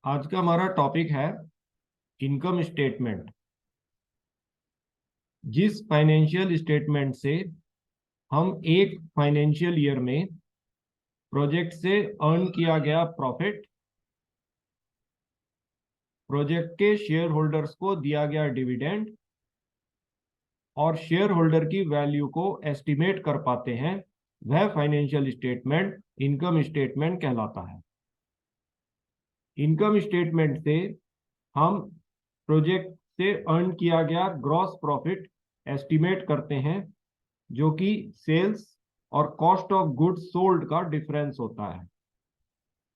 आज का हमारा टॉपिक है इनकम स्टेटमेंट। जिस फाइनेंशियल स्टेटमेंट से हम एक फाइनेंशियल ईयर में प्रोजेक्ट से अर्न किया गया प्रॉफिट, प्रोजेक्ट के शेयर होल्डर्स को दिया गया डिविडेंड और शेयर होल्डर की वैल्यू को एस्टिमेट कर पाते हैं, वह फाइनेंशियल स्टेटमेंट इनकम स्टेटमेंट कहलाता है। इनकम स्टेटमेंट से हम प्रोजेक्ट से अर्न किया गया ग्रॉस प्रॉफिट एस्टिमेट करते हैं, जो कि सेल्स और कॉस्ट ऑफ गुड्स सोल्ड का डिफरेंस होता है।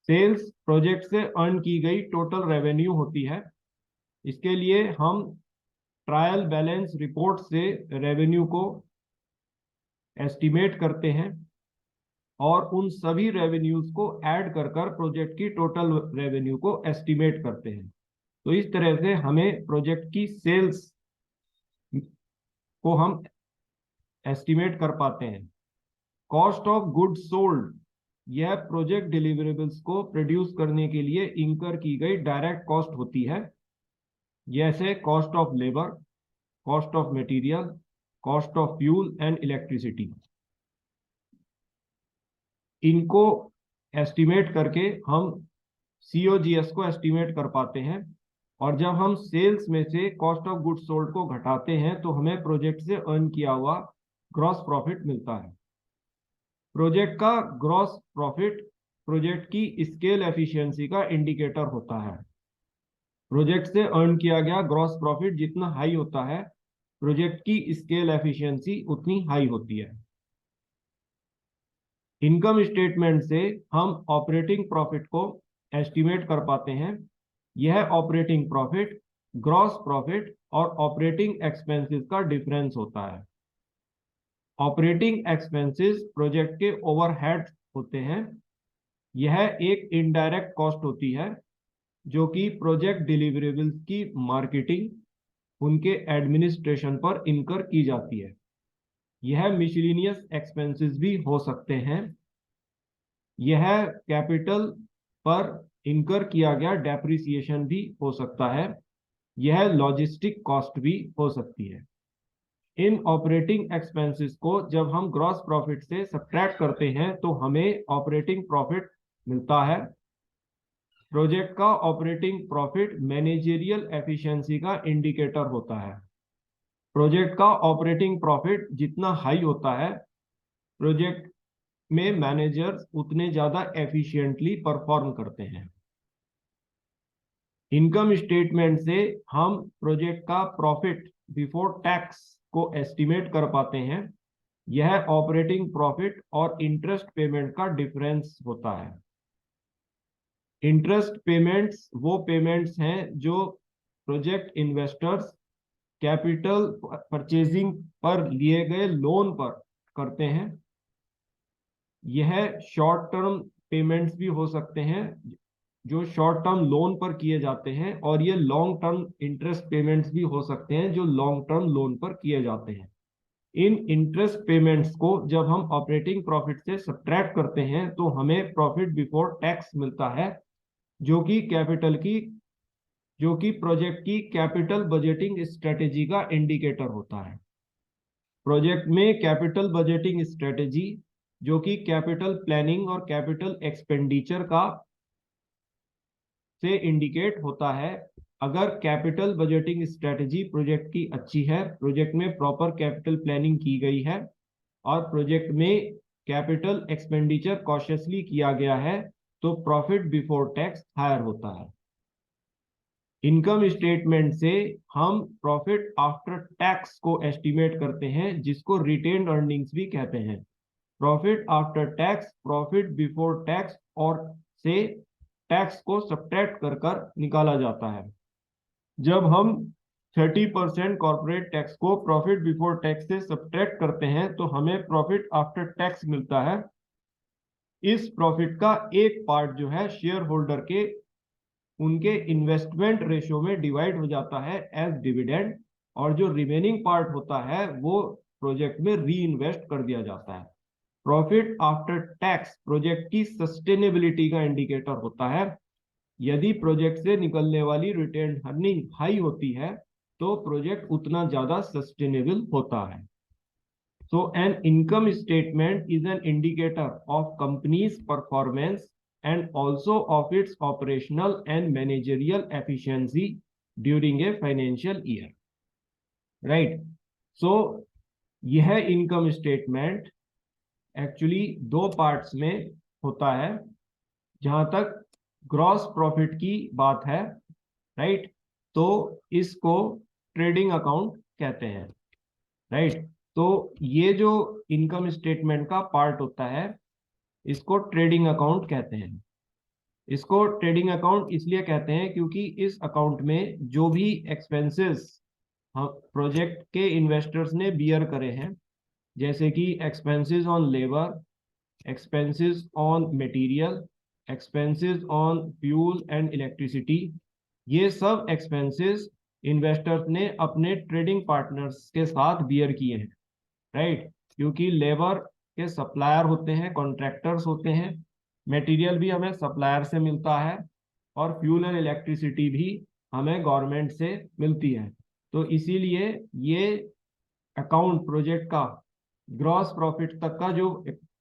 सेल्स प्रोजेक्ट से अर्न की गई टोटल रेवेन्यू होती है। इसके लिए हम ट्रायल बैलेंस रिपोर्ट से रेवेन्यू को एस्टिमेट करते हैं और उन सभी रेवेन्यूज को ऐड कर कर प्रोजेक्ट की टोटल रेवेन्यू को एस्टिमेट करते हैं। तो इस तरह से हमें प्रोजेक्ट की सेल्स को हम एस्टिमेट कर पाते हैं। कॉस्ट ऑफ गुड्स सोल्ड, यह प्रोजेक्ट डिलीवरेबल्स को प्रोड्यूस करने के लिए इंकर की गई डायरेक्ट कॉस्ट होती है, जैसे cost of labour, cost of material, cost of fuel and electricity. इनको एस्टिमेट करके हम सीओजीएस को एस्टिमेट कर पाते हैं, और जब हम सेल्स में से कॉस्ट ऑफ गुड्स सोल्ड को घटाते हैं तो हमें प्रोजेक्ट से अर्न किया हुआ ग्रॉस प्रॉफिट मिलता है। प्रोजेक्ट का ग्रॉस प्रॉफिट प्रोजेक्ट की स्केल एफिशिएंसी का इंडिकेटर होता है। प्रोजेक्ट से अर्न किया गया ग्रॉस प्रॉफिट जितना हाई होता है, प्रोजेक्ट की स्केल एफिशिएंसी उतनी हाई होती है। इनकम स्टेटमेंट से हम ऑपरेटिंग प्रॉफिट को एस्टिमेट कर पाते हैं। यह ऑपरेटिंग प्रॉफिट ग्रॉस प्रॉफिट और ऑपरेटिंग एक्सपेंसेस का डिफरेंस होता है। ऑपरेटिंग एक्सपेंसेस प्रोजेक्ट के ओवरहेड होते हैं। यह एक इनडायरेक्ट कॉस्ट होती है जो कि प्रोजेक्ट डिलीवरेबल्स की मार्केटिंग, उनके एडमिनिस्ट्रेशन पर इनकर की जाती है। यह मिसलिनियस एक्सपेंसेस भी हो सकते हैं। यह कैपिटल पर इनकर किया गया डेप्रिसिएशन भी हो सकता है। यह लॉजिस्टिक कॉस्ट भी हो सकती है। इन ऑपरेटिंग एक्सपेंसेस को जब हम ग्रॉस प्रॉफिट से सब्ट्रैक्ट करते हैं तो हमें ऑपरेटिंग प्रॉफिट मिलता है। प्रोजेक्ट का ऑपरेटिंग प्रॉफिट मैनेजरियल एफिशिएंसी का इंडिकेटर होता है। प्रोजेक्ट का ऑपरेटिंग प्रॉफिट जितना हाई होता है, प्रोजेक्ट में मैनेजर्स उतने ज्यादा एफिशिएंटली परफॉर्म करते हैं। इनकम स्टेटमेंट से हम प्रोजेक्ट का प्रॉफिट बिफोर टैक्स को एस्टिमेट कर पाते हैं। यह ऑपरेटिंग प्रॉफिट और इंटरेस्ट पेमेंट का डिफरेंस होता है। इंटरेस्ट पेमेंट्स वो पेमेंट्स हैं जो प्रोजेक्ट इन्वेस्टर्स कैपिटल परचेजिंग पर लिए गए लोन पर करते हैं। यह शॉर्ट टर्म पेमेंट्स भी हो सकते हैं जो शॉर्ट टर्म लोन पर किए जाते हैं, और ये लॉन्ग टर्म इंटरेस्ट पेमेंट्स भी हो सकते हैं जो लॉन्ग टर्म लोन पर किए जाते हैं। इन इंटरेस्ट पेमेंट्स को जब हम ऑपरेटिंग प्रॉफिट से सब्ट्रैक्ट करते हैं तो हमें प्रॉफिट बिफोर टैक्स मिलता है, जो कि प्रोजेक्ट की कैपिटल बजटिंग स्ट्रेटेजी का इंडिकेटर होता है। प्रोजेक्ट में कैपिटल बजटिंग स्ट्रेटेजी, जो कि कैपिटल प्लानिंग और कैपिटल एक्सपेंडिचर का से इंडिकेट होता है। अगर कैपिटल बजटिंग स्ट्रेटेजी प्रोजेक्ट की अच्छी है, प्रोजेक्ट में प्रॉपर कैपिटल प्लानिंग की गई है और प्रोजेक्ट में कैपिटल एक्सपेंडिचर कॉशियसली किया गया है, तो प्रॉफिट बिफोर टैक्स हायर होता है। इनकम स्टेटमेंट से हम प्रॉफिट आफ्टर टैक्स को एस्टिमेट करते हैं, जिसको रिटेन्ड अर्निंग्स भी कहते हैं। Profit after tax profit before tax और से टैक्स को सब्ट्रैक्ट कर कर निकाला जाता है। जब हम 30% कॉर्पोरेट टैक्स को प्रॉफिट बिफोर टैक्स से सब्ट्रैक्ट करते हैं तो हमें प्रॉफिट आफ्टर टैक्स मिलता है। इस प्रॉफिट का एक पार्ट जो है शेयर होल्डर के उनके इन्वेस्टमेंट रेशियो में डिवाइड हो जाता है एज डिविडेंड, और जो रिमेनिंग पार्ट होता है वो प्रोजेक्ट में री इन्वेस्ट कर दिया जाता है। प्रॉफिट आफ्टर टैक्स प्रोजेक्ट की सस्टेनेबिलिटी का इंडिकेटर होता है। यदि प्रोजेक्ट से निकलने वाली रिटेन अर्निंग हाई होती है तो प्रोजेक्ट उतना ज्यादा सस्टेनेबल होता है। So an income statement is an indicator of company's performance and also of its operational and managerial efficiency during a financial year. Right? So यह इनकम स्टेटमेंट एक्चुअली दो parts में होता है। जहां तक ग्रॉस प्रॉफिट की बात है, राइट, तो इसको ट्रेडिंग अकाउंट कहते हैं। राइट, तो ये जो इनकम स्टेटमेंट का पार्ट होता है इसको ट्रेडिंग अकाउंट कहते हैं। इसको ट्रेडिंग अकाउंट इसलिए कहते हैं क्योंकि इस अकाउंट में जो भी एक्सपेंसेस हम प्रोजेक्ट के इन्वेस्टर्स ने बियर करे हैं, जैसे कि expenses on labour, expenses on material, expenses on fuel and electricity, ये सब एक्सपेंसेस इन्वेस्टर्स ने अपने ट्रेडिंग पार्टनर्स के साथ बियर किए हैं। राइट, क्योंकि लेबर के सप्लायर होते हैं, कॉन्ट्रैक्टर्स होते हैं, मटेरियल भी हमें सप्लायर से मिलता है और फ्यूल एंड इलेक्ट्रिसिटी भी हमें गवर्नमेंट से मिलती है। तो इसीलिए ये अकाउंट प्रोजेक्ट का ग्रॉस प्रॉफिट तक का जो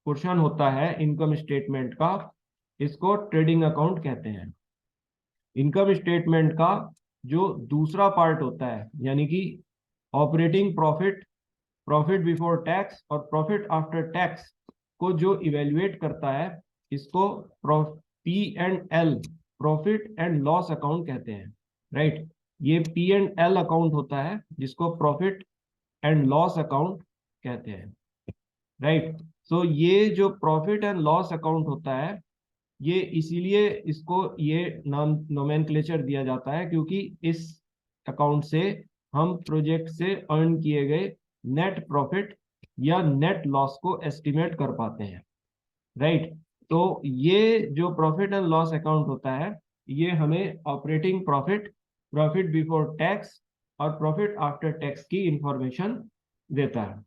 पोर्शन होता है इनकम स्टेटमेंट का, इसको ट्रेडिंग अकाउंट कहते हैं। इनकम स्टेटमेंट का जो दूसरा पार्ट होता है यानी कि operating profit, profit before tax और प्रॉफिट आफ्टर टैक्स को जो इवेल्युएट करता है, इसको P and L, profit and loss account कहते हैं। राइट, ये पी एंड एल अकाउंट होता है जिसको प्रॉफिट एंड लॉस अकाउंट कहते हैं। राइट, सो ये जो प्रॉफिट एंड लॉस अकाउंट होता है, ये इसीलिए इसको ये नाम नोमेनक्लेचर दिया जाता है क्योंकि इस अकाउंट से हम प्रोजेक्ट से अर्न किए गए नेट प्रॉफिट या नेट लॉस को एस्टिमेट कर पाते हैं। राइट, तो ये जो प्रॉफिट एंड लॉस अकाउंट होता है, ये हमें operating profit, profit before tax और प्रॉफिट आफ्टर टैक्स की इंफॉर्मेशन देता है।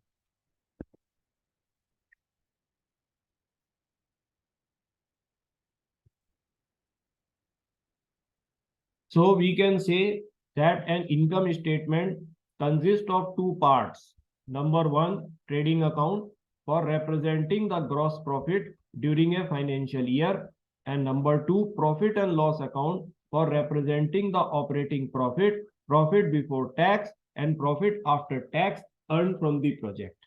So we can say that an income statement consists of two parts. Number one, trading account for representing the gross profit during a financial year, and number two, profit and loss account for representing the operating profit, profit before tax, and profit after tax earned from the project.